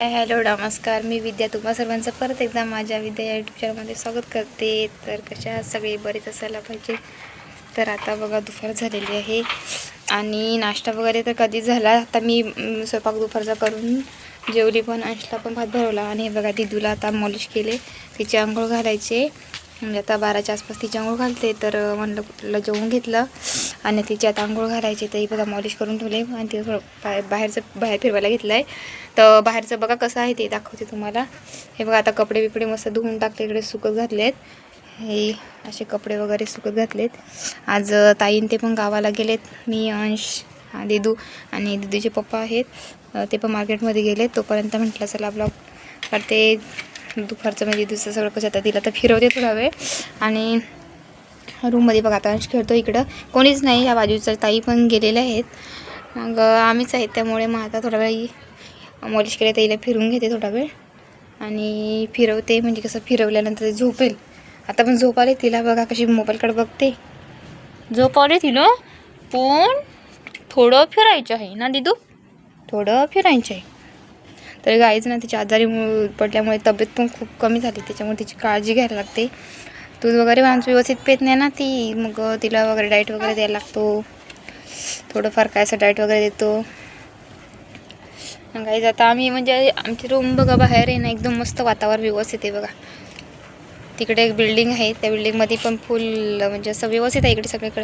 Hello नमस्कार, मी विद्या तुम्हा सर्वांचं परत एकदा माझ्या विद्या या यूट्यूब चॅनलमध्ये स्वागत करते. तर कशा सगळे बरेच असायला पाहिजे. तर आता बघा दुपार झालेली आहे आणि नाश्ता वगैरे तर कधी झाला. आता मी स्वयंपाक दुपारचा करून जेवली पण, अंशला पण भात भरवला. आणि हे बघा दिदूला आता मॉलिश केले, तिचे आंघोळ घालायचे. म्हणजे आता 12च्या आसपास तिची आंघोळ घालते. तर म्हणलं कुठलं जेवून घेतलं आणि तिची आता आंघोळ घालायची. तरी बघा मॉलिश करून ठेवले आणि ते थोडं बाहेर फिरवायला घेतलं आहे. तर बाहेरचं बघा कसं आहे ते दाखवते तुम्हाला. हे बघा आता कपडे बिपडे मस्त धुवून टाकले, इकडे सुकत घातले आहेत. हे असे कपडे वगैरे सुकत घातलेत. आज ताईन ते पण गावाला गेलेत. मी अंश दिदू आणि दिदूचे पप्पा आहेत, ते पण मार्केटमध्ये गेलेत. तोपर्यंत म्हटलं चला ब्लॉग करते दुपारचं. म्हणजे दिवसाचं सगळं कसं आता तिला तर फिरवते थोडा वेळ. आणि रूममध्ये बघा आता अंश खेळतो. इकडं कोणीच नाही, या बाजूच्या ताई पण गेलेल्या आहेत. मग आम्हीच आहेत, त्यामुळे मग आता थोडा वेळ मॉलिश केले तर हिला फिरून घेते थोडा वेळ आणि फिरवते. म्हणजे कसं फिरवल्यानंतर ते झोपेल. आता पण झोप आली तिला, बघा कशी मोबाईलकडे बघते. झोप आली तिला, पण थोडं फिरायचं आहे ना दिदू, थोडं फिरायचं आहे. तर गाईच ना तिची आजारी पडल्यामुळे तब्येत पण खूप कमी झाली, त्याच्यामुळे तिची काळजी घ्यायला लागते. दूध वगैरे माणूस व्यवस्थित पेत नाही ना ती, मग तिला वगैरे डाएट वगैरे द्यायला लागतो. थोडंफार काय असं डाएट वगैरे देतो. गाईज आता आम्ही म्हणजे आमची रूम बघा बाहेर आहे ना, एकदम मस्त वातावरण व्यवस्थित आहे बघा. तिकडे एक बिल्डिंग आहे, त्या बिल्डिंगमध्ये पण फुल म्हणजे असं व्यवस्थित आहे. इकडे सगळीकडे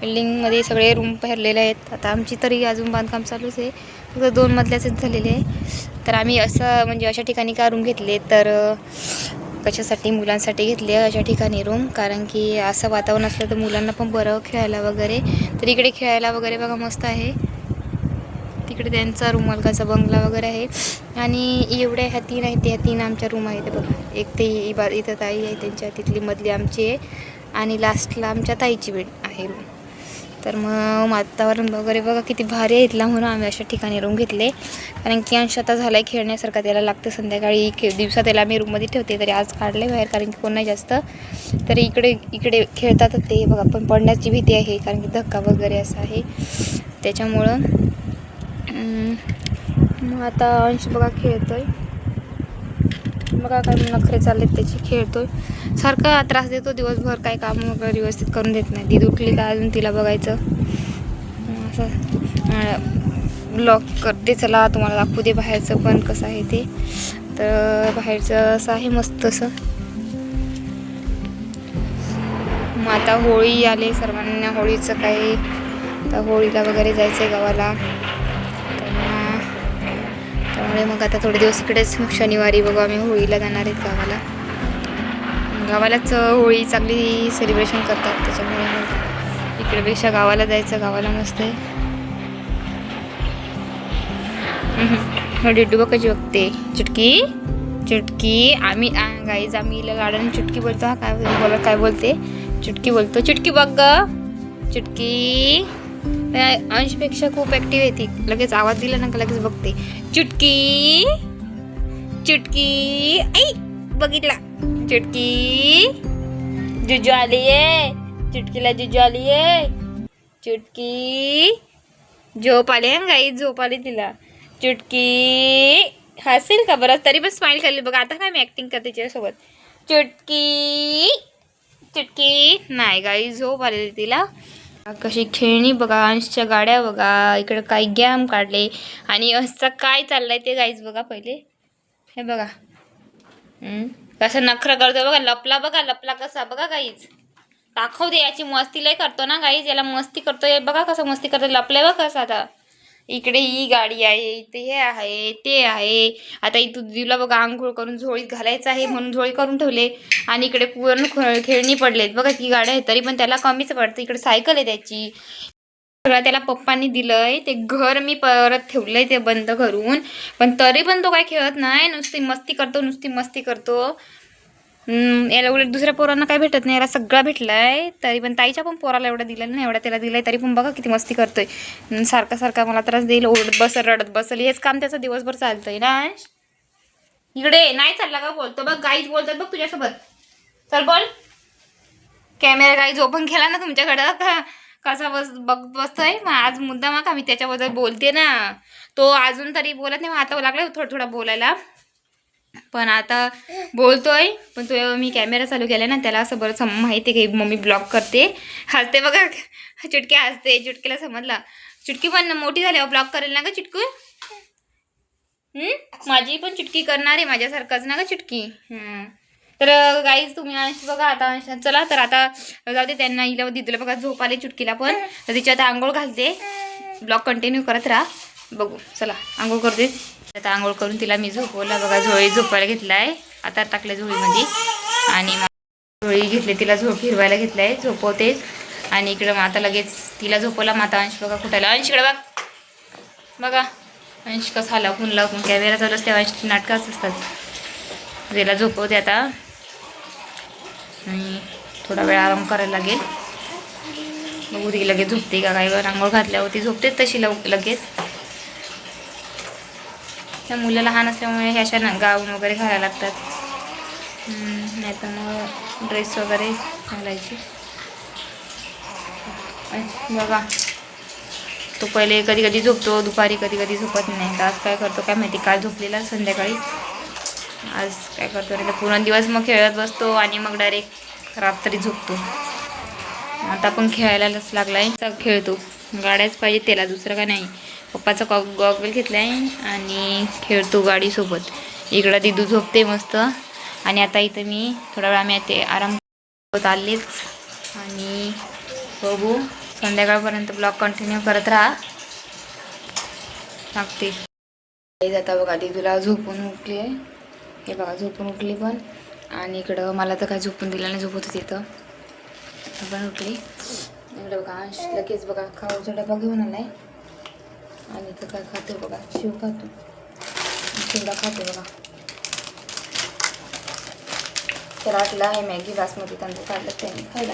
बिल्डिंगमध्ये सगळे रूम भरलेले आहेत. आता आमची तरी अजून बांधकाम चालूच आहे, फक्त 2 मजल्याचेच झालेले आहे. तर आम्ही असं म्हणजे अशा ठिकाणी का रूम घेतले, तर कशासाठी मुलांसाठी घेतले अशा ठिकाणी रूम. कारण की असं वातावरण असलं तर मुलांना पण बरं खेळायला वगैरे. तर इकडे खेळायला वगैरे बघा मस्त आहे. तिकडे त्यांचा रूम मालकाचा बंगला वगैरे आहे. आणि एवढ्या ह्या 3 आहेत, ह्या 3 आमच्या रूम आहेत बघा. एक ते इथं ताई आहे त्यांच्या तिथली मधली आमची आहे आणि लास्टला आमच्या ताईची बेड आहे रूम. तर मग वातावरण वगैरे बघा किती भारी आहे इथला, म्हणून आम्ही अशा ठिकाणी रूम घेतले. कारण की अंश आता झाला आहे खेळण्यासारखा, त्याला लागतं संध्याकाळी दिवसात त्याला आम्ही रूममध्ये ठेवते. तरी आज काढले बाहेर कारण की कोण नाही जास्त. तरी इकडे खेळतात ते बघा. पण पडण्याची भीती आहे कारण की धक्का वगैरे असं आहे, त्याच्यामुळं मग आता अंश बघा खेळतोय. बघा काय नखरे चाललेत त्याची, खेळतोय सारखा त्रास देतो दिवसभर. काय काम वगैरे व्यवस्थित करून देत नाही. ती उठली का अजून तिला बघायचं असं ब्लॉग करते. चला तुम्हाला दाखवू दे बाहेरचं पण कसं आहे ते. तर बाहेरचं असं आहे मस्त असं. मग आता होळी आले सर्वांना, होळीचं काही आता होळीला वगैरे जायचं आहे गावाला. त्यामुळे मग आता थोडे दिवस इकडेच, शनिवारी बघू आम्ही होळीला जाणार आहेत गावाला. गावालाच होळी चांगली सेलिब्रेशन करतात, त्याच्यामुळे मग इकडेपेक्षा गावाला जायचं. गावाला मस्त आहे. डिड्डू बघ कशी बघते. चुटकी चुटकी. आम्ही गाईज आम्ही लाडाने चुटकी बोलतो. हा काय बोलते, चुटकी बोलतो. चुटकी बघ ग, चुटकी. अंशपेक्षा खूप ॲक्टिव्ह आहे ती, लगेच आवाज दिला ना का लगेच बघते. चुटकी चुटकी. आई बघितला, चुटकी. जुजू आली आहे, चुटकीला जुजू आली आहे. चुटकी झोप आली आहे गाई, झोप आली तिला. चुटकी हसेल का बरं, तरी पण स्माइल करली बघा. आता काय मी ॲक्टिंग करते तिच्यासोबत. चुटकी चुटकी. नाही गाई, झोप आलेली तिला. कशी खेळणी बघा, अंशच्या गाड्या बघा. इकडे काही गॅम काढले आणि अंशचा काय चाललाय ते गाईज बघा पहिले. हे बघा कसं नखरं करतोय बघा. लपला बघा, लपला कसा बघा गाईज. दाखव दे, याची मस्ती लय करतो ना गाईज. याला मस्ती करतोय बघा, कसं मस्ती करतोय. लपलाय बघा कसं. आता इकडे ही गाडी आहे, इथे हे आहे ते आहे. आता इथं दिवला बघा आंघोळ करून झोळीत घालायचं आहे म्हणून झोळी करून ठेवले. आणि इकडे पूर्ण खेळणी पडलेत बघा. ती गाडी आहे तरी पण त्याला कमीच पडतं. इकडे सायकल आहे त्याची. सगळं त्याला पप्पांनी दिलंय. ते घर मी परत ठेवलंय ते बंद करून, पण तरी पण तो काय खेळत नाही, नुसती मस्ती करतो, नुसती मस्ती करतो. याला उलट दुसऱ्या पोरांना काय भेटत नाही, याला सगळा भेटलाय. तरी पण ताईच्या पण पोराला एवढा दिला नाही, एवढा त्याला दिलाय. तरी पण बघा किती मस्ती करतोय. सारखा मला त्रास देईल, ओरडत बसल, रडत बसल. हेच काम त्याचं दिवसभर चालतंय ना. इकडे नाही चालला का बोलतो बघ. गाईच बोलतात बघ तुझ्यासोबत. चल बोल. कॅमेरा गाईज ओपन केला ना तुमच्याकडं कसा बसतोय. मग आज मुद्दा मग आम्ही त्याच्याबद्दल बोलते ना. तो अजून तरी बोलत नाही. मग आता लागला थोडं थोडा बोलायला. पण आता बोलतोय. पण तो मी कॅमेरा चालू केला ना, त्याला असं बरंच माहिती आहे की मम्मी ब्लॉग करते. हसते बघा. चुटकी हसते. चुटकीला समजला. चुटकी पण मोठी झाल्यावर ब्लॉग करेल ना ग चुटकू. माझी पण चुटकी करणार आहे माझ्यासारखंच ना ग चुटकी. तर गाईज तुम्ही अंश बघा आता. चला तर आता जाऊ दे. त्यांना हिला दिदूला बघा झोप आली चुटकीला पण. तर तिच्या आता आंघोळ घालते. ब्लॉग कंटिन्यू करत राहा. बघू चला आंघोळ करते. आता आंघोळ करून तिला मी झोपवला बघा. झोळी झोपायला घेतलाय. आता टाकले झोळीमध्ये. आणि झोळी घेतली तिला झोप फिरवायला घेतलाय. झोपवते. आणि इकडं माता लगेच तिला झोपवला. माता अंश बघा कुठाला. अंश इकडे बघा. अंश कसा आला कुणला कॅमेरा चालू असते. अंशची नाटकंच असतात. तिला झोपवते आता. आणि थोडा वेळ आराम करायला लागेल. बघू ती लगेच झोपते का काय. आंघोळ घातल्यावरती झोपते तशी लगेच. त्या मुलं लहान असल्यामुळे हे अशा गाऊन वगैरे घालायला लागतात. नाही तर मग ड्रेस वगैरे घालायचे. बघा तो पहिले कधी कधी झोपतो दुपारी, कधी कधी झोपत नाही. तर आज काय करतो काय माहिती. काल झोपलेला संध्याकाळी. आज काय करतो रे पूर्ण दिवस मग खेळत बसतो आणि मग डायरेक्ट रात्री झोपतो. आता पण खेळायलाच लागलाय. खेळतो. गाड्याच पाहिजे त्याला, दुसरं काय नाही. पप्पाचा गॉगल घेतलाय आणि खेळतो गाडीसोबत. इकडं दिदू झोपते मस्त. आणि आता इथं मी थोडा वेळ आम्ही ते आराम करत आलेच. आणि बघू संध्याकाळपर्यंत ब्लॉग कंटिन्यू करत राहा. सांगते आता बघा दिदूला झोपून उठली आहे. हे बघा झोपून उठली पण. आणि इकडं मला तर काय झोपून दिलं नाही. झोपत होती तिथं पण उठली. इकडं बघा अंश लगेच बघा खाऊचा डबा घेऊन आलाय. आणि इथं काय खातो बघा. शिव खातो. शिवडा खातो बघा. तर आटला आहे मॅगी बासमती तांदूळ काढलं त्याने खायला.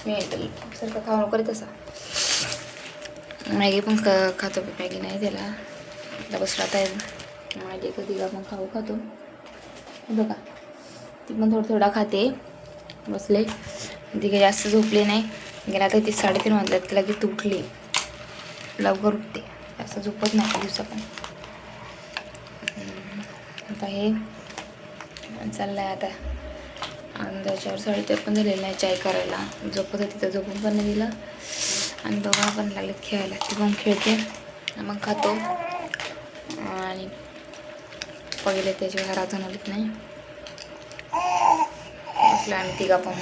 मी सारखं खाऊ नको तसा. मॅगी पण खातो. मॅगी नाही त्याला बसला आता माझी कधी पण खातो. बघा ती पण थोडा खाते. बसले ती काही जास्त झोपली नाही. गेला आता ती 3:30 वाजल्यात. तिला की उठली लवकर उठते. जास्त झोपत नाही दिवसा पण. आता हे चाललं आहे आता. अंदाजावर 3:30 पण झालेलं नाही चाय करायला. झोपत होती तर झोपून पण नाही दिलं. आणि दोघा पण लागलेत खेळायला. ती पण खेळते मग खातो. आणि पहिले त्याच्या घरात आलेत नाही असलं आम्ही तिघा पण.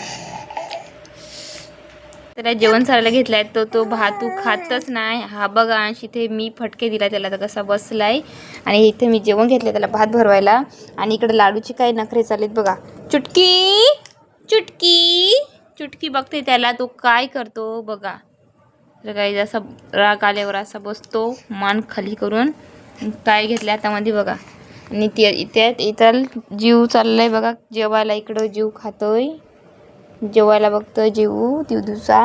त्याला जेवण करायला घेतलाय तो भातू खातच नाही. हा बघा अंश इथे मी फटके दिला त्याला तर कसा बसलाय. आणि इथे मी जेवण घेतलं त्याला भात भरवायला. आणि इकडे लाडूची काही नखरे चालेत बघा. चुटकी चुटकी चुटकी बघते त्याला तो काय करतो बघा. तर काही जसा राग आल्यावर असा बसतो मान खाली करून. काय घेतलं हातामध्ये बघा. आणि इथं जीव चाललाय बघा जेवायला. इकडं जीव खातोय. जेवायला बघतोय जीव दिवसा.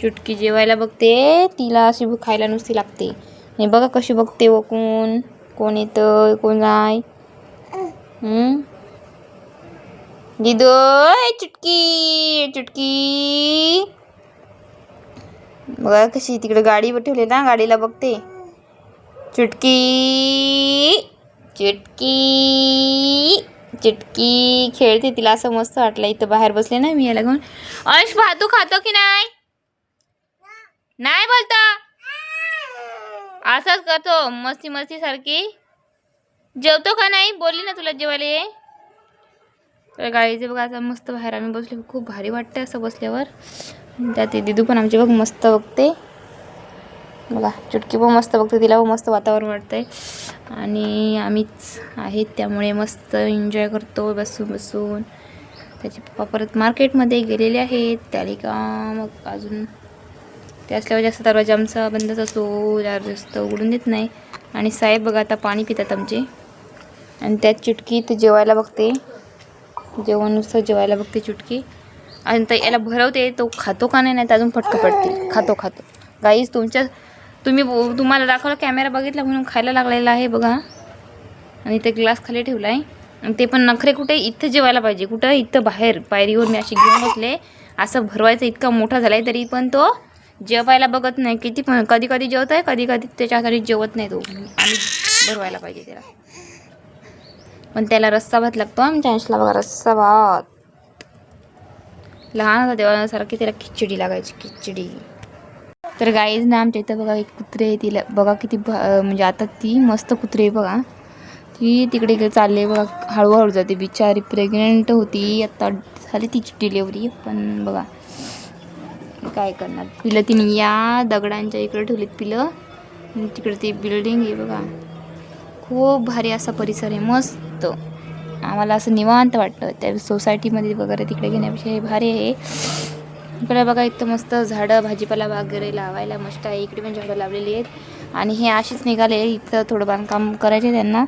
चुटकी जेवायला बघते. तिला अशी खायला नुसती लागते. आणि बघा कशी बघते व कोण येतं कोण नाही. दिदू चुटकी चुटकी बघा कशी तिकडे गाडीवर ठेवली ना गाडीला बघते. चुटकी चुटकी चुटकी खेळते. तिला असं मस्त वाटलं इथं बाहेर बसले ना मी याला घेऊन. अंश भातू खातो की नाही. नाही बोलतो असंच करतो मस्ती सारखी. जेवतो का नाही बोलली ना तुला जेवायला ये. तर गाडीचे बघा असं मस्त बाहेर आम्ही बसलो. खूप भारी वाटतं असं बसल्यावर. त्यात दिदू पण आमची बघ मस्त बघते बघा. चुटकी पण मस्त बघते. तिला पण मस्त वातावरण वाटतंय. आणि आम्हीच आहेत त्यामुळे मस्त एन्जॉय करतो बसून. त्याचे पप्पा परत मार्केटमध्ये गेलेले आहेत. त्याला का मग अजून ते असल्यावर जास्त दरवाजा आमचा बंदच असतो. जास्त उघडून देत नाही. आणि साहेब बघा आता पाणी पितात आमचे. आणि त्यात चुटकी ते जेवायला बघते. जेवण नुसतं जेवायला बघते चुटकी. आणि तर याला भरवते तो खातो का नाही तर अजून फटकं पडतील. खातो गाईज तुम्हाला दाखवलं कॅमेरा बघितला म्हणून खायला लागलेला आहे बघा. आणि ते ग्लास खाली ठेवला आहे. ते पण नखरे कुठे इथं जेवायला पाहिजे, कुठं इथं बाहेर पायरीवर मी अशी घेऊन बसले. असं भरवायचं इतका मोठा झालाय तरी पण तो जेवायला बघत नाही. किती पण कधी कधी जेवत आहे, कधी कधी त्याच्यासाठी जेवत नाही तो. आणि भरवायला पाहिजे त्याला. पण त्याला रस्सा भात लागतो आमच्या अंशला बघा, रस्सा भात. लहान होता तेव्हा सारखी त्याला खिचडी लागायची, खिचडी. तर गाईज ना आमच्या इथं बघा एक कुत्रे आहे, तिला बघा किती म्हणजे आता ती मस्त कुत्रे आहे बघा. ती तिकडे चालले बघा, हळूहळू जाते बिचारी. प्रेग्नेंट होती, आता झाली तिची डिलेवरी. पण बघा काय करणार, पिलं तिने या दगडांच्या इकडे ठेवलीत पिलं. तिकडे ती बिल्डिंग आहे बघा, खूप भारी असा परिसर आहे, मस्त. आम्हाला असं निवांत वाटतं त्या सोसायटीमध्ये वगैरे तिकडे घेण्यापेक्षा हे भारी आहे. इकडे बघा इथं मस्त झाडं भाजीपाला वगैरे लावायला मस्त आहे. इकडे पण झाडं लावलेली आहेत. आणि हे अशीच निघाले, इथं थोडं बांधकाम करायचे त्यांना.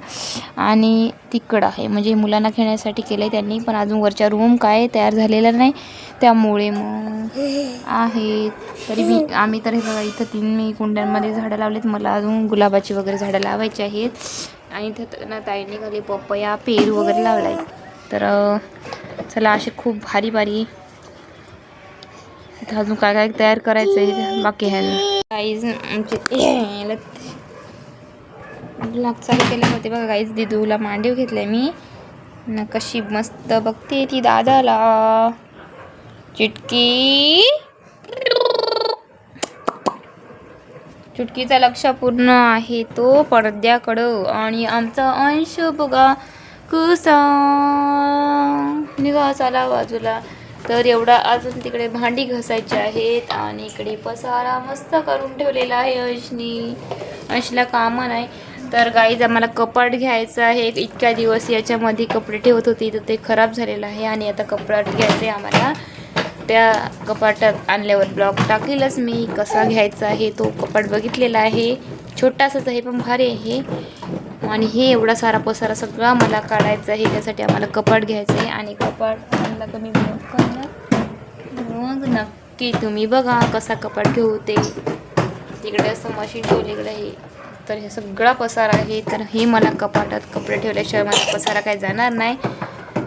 आणि तिकडं आहे म्हणजे मुलांना खेळण्यासाठी केलं आहे त्यांनी, पण अजून वरच्या रूम काय तयार झालेला नाही, त्यामुळे मग आहे. तरी आम्ही तर हे बघा इथं 3 कुंड्यांमध्ये झाडं लावलेत. मला अजून गुलाबाची वगैरे झाडं लावायची आहेत. आणि इथं ना ताईंनी खाली पपया पेरू वगैरे लावला आहे. तर चला असे खूप भारी भारी इथं अजून काय काय तयार करायचं आहे बाकी आहे. गाईज आमचे ब्लॉग चालू केले होते बघा गाईज. दिदूला मांडीव घेतलाय मी ना, कशी मस्त बघते ती दादाला. चिटकी चुटकीचा लक्ष पूर्ण आहे तो पडद्याकडं. आणि आमचा अंश बघा कसा निघा चला बाजूला. तर एवढा अजून तिकडे भांडी घासायची आहेत. आणि इकडे पसारा मस्त करून ठेवलेला आहे अंशनी. अंशला कामं नाही. तर गाईज आम्हाला कपाट घ्यायचं आहे. इतक्या दिवस याच्यामध्ये कपडे ठेवत होती तर ते खराब झालेलं आहे. आणि आता कपाट घ्यायचं आहे आम्हाला. त्या कपाटात आणल्यावर ब्लॉग टाकेलच मी कसा घ्यायचा आहे तो. कपाट बघितलेला आहे, छोटासाच आहे पण भारी आहे. आणि हे एवढा सारा पसारा सगळा मला काढायचा आहे, त्यासाठी आम्हाला कपाट घ्यायचं आहे. आणि कपाट आणला तर मी ब्लॉग करणार, मग नक्की तुम्ही बघा कसा कपाट घेऊ ते. तिकडे असं मशीन ठेवलेलं आहे. तर हे सगळा पसारा आहे. तर हे मला कपाटात कपडे ठेवल्याशिवाय मला पसारा काही जाणार नाही.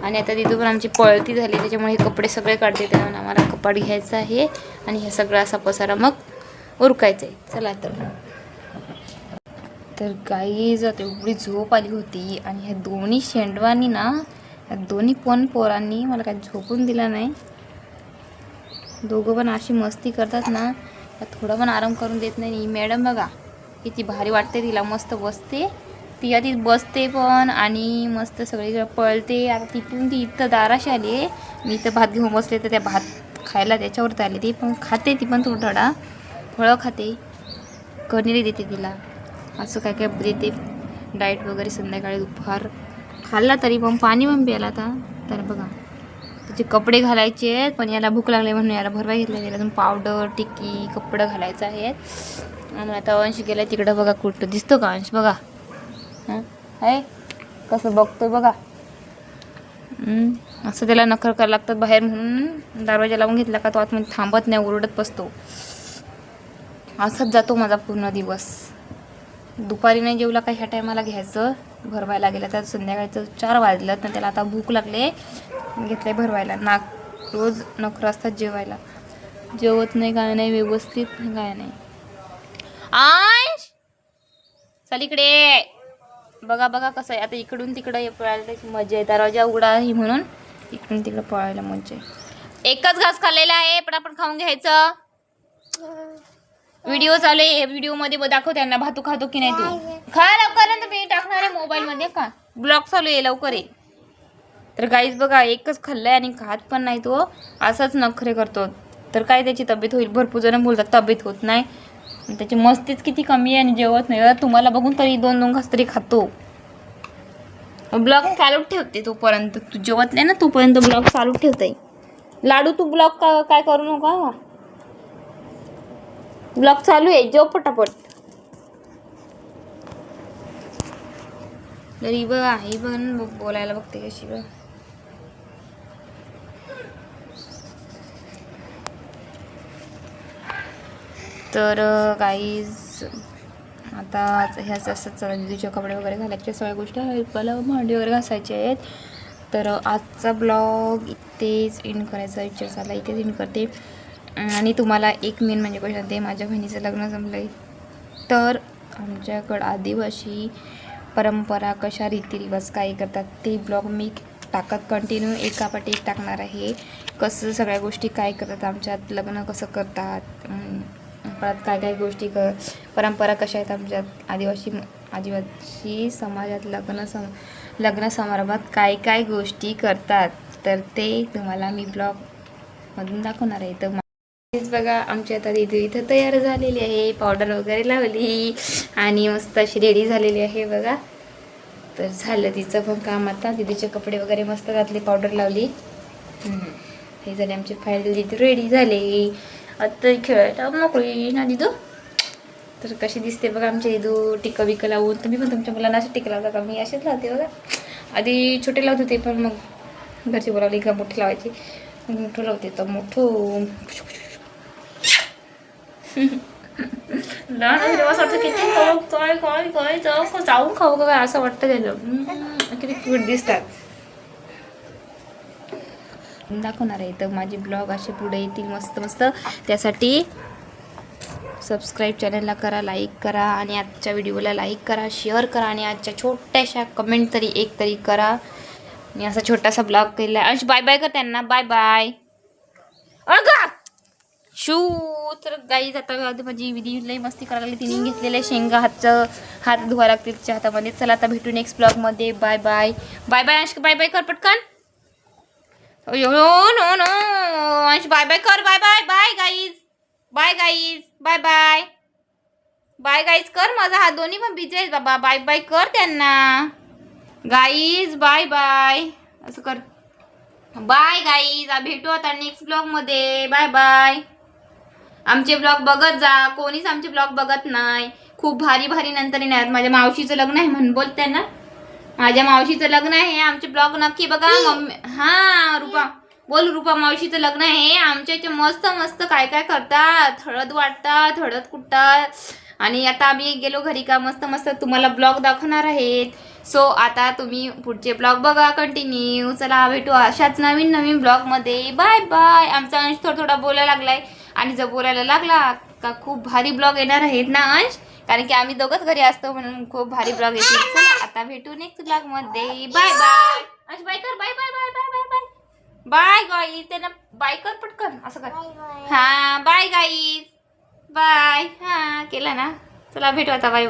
आणि आता तिथं पण आमची पळती झाली, त्याच्यामुळे हे कपडे सगळे काढते. त्यामुळे आम्हाला कपाट घ्यायचं आहे. आणि हे सगळा असा पसारा मग उरकायचा आहे. चला तर गाईज आता एवढी झोप आली होती. आणि ह्या दोन्ही शेंडवानी ना, ह्या दोन्ही पण पोरांनी मला काही झोपून दिला नाही. दोघं पण अशी मस्ती करतात ना, थोडा पण आराम करून देत नाही. मॅडम बघा किती भारी वाटते तिला, मस्त बसते ती आधी बसते पण आणि मस्त सगळीकडे पळते. आता तिथून ती इथं दाराशी आली आहे. मी इथं भात घेऊन बसले तर त्या भात खायला त्याच्यावरती आली. ती पण खाते, ती पण थोडा फळं खाते, कणीरी देते तिला, असं काय काय देते डाएट वगैरे. संध्याकाळी दुपार खाल्ला तरी पण पाणी पण प्यायला आता. तर बघा त्याचे कपडे घालायचे आहेत, पण याला भूक लागली म्हणून याला भरवा घेतला. त्याला अजून पावडर टिक्की कपडे घालायचं आहे. आणि आता अंश गेला तिकडं बघा, कुठं दिसतो का अंश बघा, आहे कसं बघतोय बघा. असं त्याला नखर करायला लागतात बाहेर, म्हणून दरवाजा लावून घेतला का तो आतमध्ये थांबत नाही, ओरडत बसतो. असंच जातो माझा पूर्ण दिवस. दुपारी नाही जेवला का ह्या टायमाला घ्यायचं भरवायला गेलं तर संध्याकाळचं 4 वाजलं तर त्याला आता भूक लागले, घेतलंय भरवायला. रोज नखर असतात जेवायला, जेवत नाही काय नाही व्यवस्थित काय नाही. अंश चल इकडे बघा बघा कसं आहे. आता इकडून तिकडं पळायला त्याची मजा आहे, दरवाजा उघडा आहे म्हणून इकडून तिकडं पळायला मजा आहे. एकच घास खाल्लेला आहे पण आपण खाऊन घ्यायचं. व्हिडिओ चालू आहे, व्हिडिओ मध्ये दाखव त्यांना भातू खातो की नाही. तू खा लवकर, मी टाकणार आहे मोबाईल मध्ये का ब्लॉग चालू आहे, लवकर आहे. तर गाईज बघा एकच खाल्लाय आणि खात पण नाही तो, असाच नखरे करतो. तर काय त्याची तब्येत होईल. भरपूर जण बोलतात तब्येत होत नाही, त्याची मस्तीच किती कमी आहे आणि जेवत नाही. तुम्हाला बघून तरी 2-2 घास तरी खातो. ब्लॉग चालू ठेवते तोपर्यंत, तू जेवत नाही ना तोपर्यंत ब्लॉग चालू ठेवते. लाडू तू ब्लॉग काय करू नका, ब्लॉग चालू आहे, जेव पटापट. तरी बघा ही पण बोलायला बघते कशी बघ. तर गाईज आता हे असंच दिदीचे कपडे वगैरे घालायचे सगळ्या गोष्टी आहेत, मला भांडी वगैरे घासायचे आहेत. तर आजचा ब्लॉग इथेच एंड करायचा विचार झाला, इथेच एंड करते. आणि तुम्हाला एक मेन म्हणजे गोष्ट सांगते, माझ्या बहिणीचं लग्न जमलं आहे. तर आमच्याकडं आदिवासी परंपरा कशा रीतिरिवाज काय करतात ते ब्लॉग मी टाकत कंटिन्यू एकापाठी एक टाकणार आहे. कसं सगळ्या गोष्टी काय करतात, आमच्यात लग्न कसं करतात, परत काय काय गोष्टी परंपरा कशा आहेत आमच्यात आदिवासी समाजात लग्न समारंभात काय काय गोष्टी करतात, तर ते तुम्हाला मी ब्लॉगमधून दाखवणार आहे. तर तेच बघा आमची आता दीदी इथं तयार झालेली आहे, पावडर वगैरे लावली आणि मस्त अशी रेडी झालेली आहे बघा. तर झालं तिचं पण काम. आता दीदीचे कपडे वगैरे मस्त घातले, पावडर लावली. हे झाले आमचे फायनल दीदी रेडी झाले. आता खेळायला मोकळी ना दिदू. तर कशी दिसते बघा आमच्या दिदू टिकं बिकं लावून. तुम्ही पण तुमच्या मुलांना असे टिकं लावता का? मी असेच लावते बघा. आधी छोटे लावत होते, पण मग घरची बोलावली का मोठी लावायची, मोठं लावते तर मोठं. लहान असं वाटतं किती काय काय काय जाऊन खाऊ का काय असं वाटतं त्याला. किती क्यूट दिसतात. दाखवणार आहे तर माझे ब्लॉग असे पुढे येतील मस्त मस्त. त्यासाठी सबस्क्राईब चॅनलला करा, लाईक करा आणि आजच्या व्हिडिओला लाईक करा, शेअर करा आणि आजच्या छोट्याशा कमेंट तरी एक तरी करा. आणि असा छोटासा ब्लॉग केला. अंश बाय बाय कर त्यांना, बाय बाय. अगं शू. तर गाई जाता माझी विधी लई मस्ती करायला लागली. तिने घेतलेल्या शेंगा हात धुवायला लागतील तिच्या हातामध्ये. चला आता भेटू नेक्स्ट ब्लॉगमध्ये. Bye bye. Bye bye Ansh, bye bye कर पटकन. No no Ansh bye bye कर. Bye bye. Bye guys, bye guys, bye bye. Bye guys कर. माझा हात दोन्ही पण बिझी आहेत बाबा. बाय बाय कर त्यांना. गाईज बाय बाय असं कर. बाय गाईज, भेटू आता नेक्स्ट ब्लॉगमध्ये. Bye bye. आमचे ब्लॉग बघत जा. कोणीच आमचे ब्लॉग बघत नाही. खूप भारी भारी नंतर येणार. माझ्या मावशीचं लग्न आहे म्हणून बोलते ना. माझ्या मावशीचं लग्न आहे. आमचे ब्लॉग नक्की बघा. मम्मी हां रुपा बोल. रुपा मावशीचं लग्न आहे. आमच्या इथे मस्त मस्त काय काय करतात. हळद वाटतात, हळद कुटतात. आणि आता आम्ही गेलो घरी का मस्त मस्त तुम्हाला ब्लॉग दाखवणार आहेत. सो आता तुम्ही पुढचे ब्लॉग बघा कंटिन्यू. चला भेटू अशाच नवीन नवीन ब्लॉगमध्ये. Bye bye. आमचा अंश थोडा बोलायला लागलाय आणि जर बोलायला लागला का खूप भारी ब्लॉग येणार आहेत ना अंश, कारण की आम्ही दोघंच घरी असतो म्हणून खूप भारी ब्लॉग येतील. चला आता भेटू नेक्स्ट ब्लॉगमध्ये. Bye bye. अंश बाय कर. Bye bye bye bye bye bye. Bye guys. त्यांना बाय कर पटकन असं कर. हां बाय गाईज. बाय. हां केलं ना. चला भेटू आता. बाय.